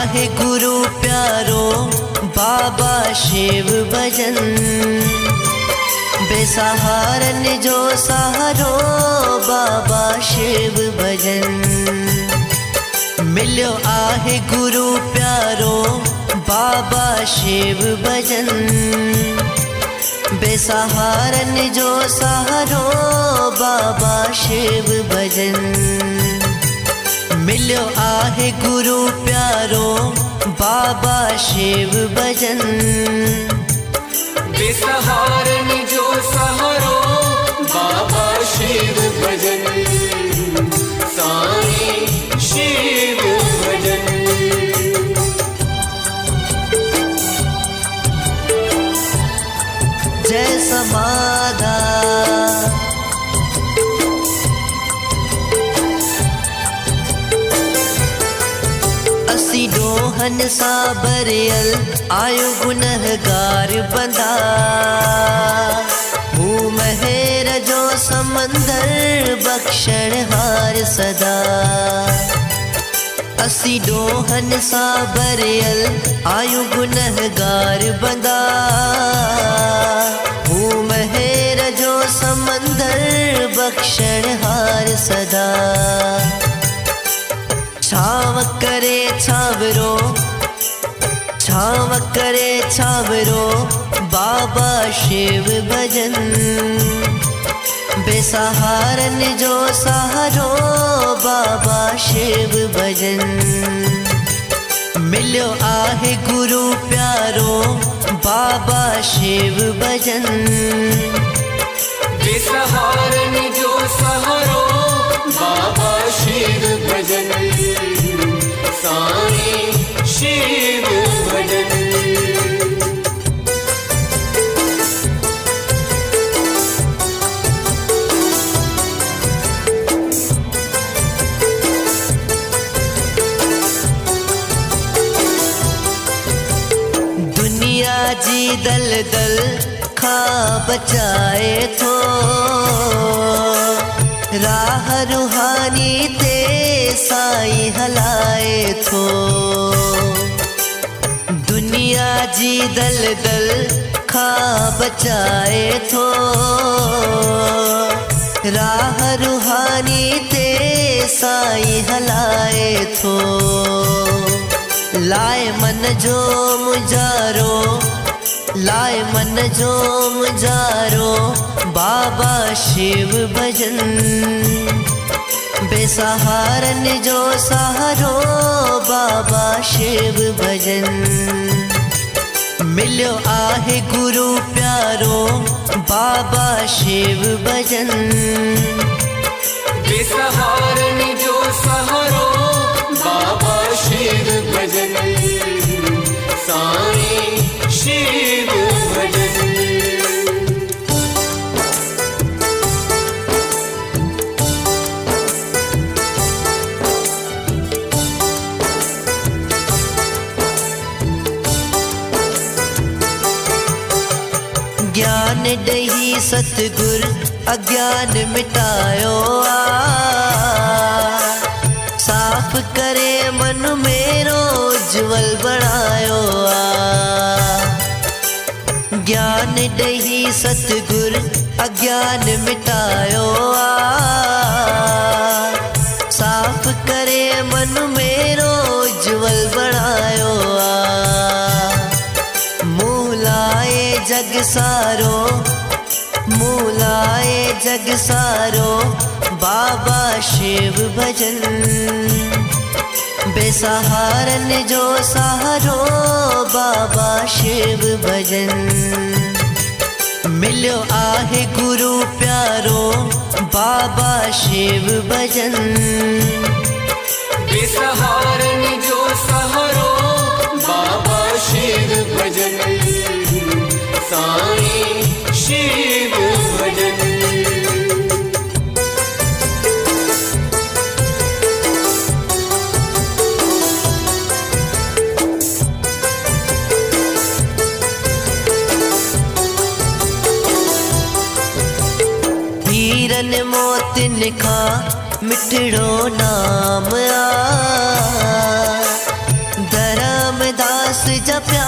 आहे गुरु प्यारो बाबा शिव भजन। बेसहारन जो सहारो बाबा शिव भजन। मिलियो आहे गुरु प्यारो बाबा शिव भजन। बेसहारन जो सहारो बाबा शिव भजन। मिलियो आहे गुरु प्यारो बाबा शिव भजन। बेसहारन जो सहारो बाबा शिव भजन। साईं शिव भजन। जय समाधा असी डोहन सा बरियल आयो गुनहगार बंदा। हूँ महर जो समंदर बख्शण हार सदा। असी डोहन सा बरियल आयो गुनहगार बंदा। हूँ महर जो समंदर बख्शण हार सदा। छाव करे छावरो छाव करे छावरो बाबा शिव भजन। बेसहारन जो सहारो बाबा शिव भजन। मिलियो आहे गुरु प्यारो बाबा शिव भजन। बेसहारन जो सहारो बाबा शिव भजन। साईं शिव भजन। दुनिया जी दल दल खा बचाए थो। राह रूहानी ते साई हलाए थो। दुनिया जी दल दल खा बचाए थो। राह रूहानी ते साई हलाए थो। लाए मन जो मुजारो लाए मन जो मुजारो बाबा शिव भजन। बेसहारन जो सहारो बाबा शिव भजन। मिलियो आहे गुरु प्यारो बाबा शिव भजन। बेसहारन जो सहारो बाबा शिव भजन। साईं शिव भजन। ज्ञान दही सतगुर अज्ञान मिटायो साफ करे मन मेरो उज्जवल बनायो ज्ञान दही सतगुर अज्ञान मिटायो साफ करे मन मेरो उज्जवल बनायो मूलाए जग सारो मूलाए जग सारो बाबा शिव भजन बेसहारन जो सहारो बाबा शिव भजन मिलो आहे गुरु प्यारो बाबा शिव भजन बेसहारन जो सहारो बाबा शिव भजन साईं शिव भजन हीरन मोतिन का मिठड़ो नाम आ दर दास जप्या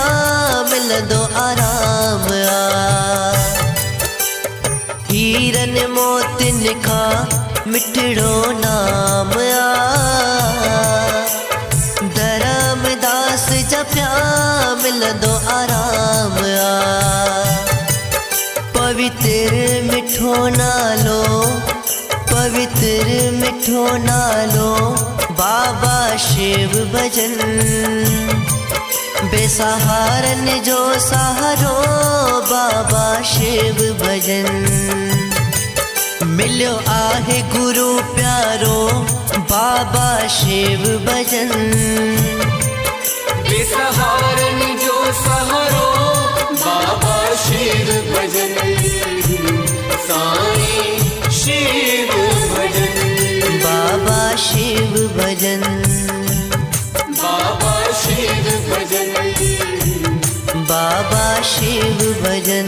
मिलंदो आराम आ। हीरन मोतिन खां मिठड़ो नाम आ। धर्मदास जप्या मिलंदो आराम आ। पवित्र मिठो नालो, पवित्र मिठो नालो बाबा शिव भजन। बेसहारन जो सहारो बाबा शिव भजन। मिलियो आहे गुरु प्यारो बाबा शिव भजन। बेसहारन जो सहारो बाबा शिव भजन। साईं शिव भजन, बाबा शिव भजन, बाबा शिव भजन, बाबा शिव भजन।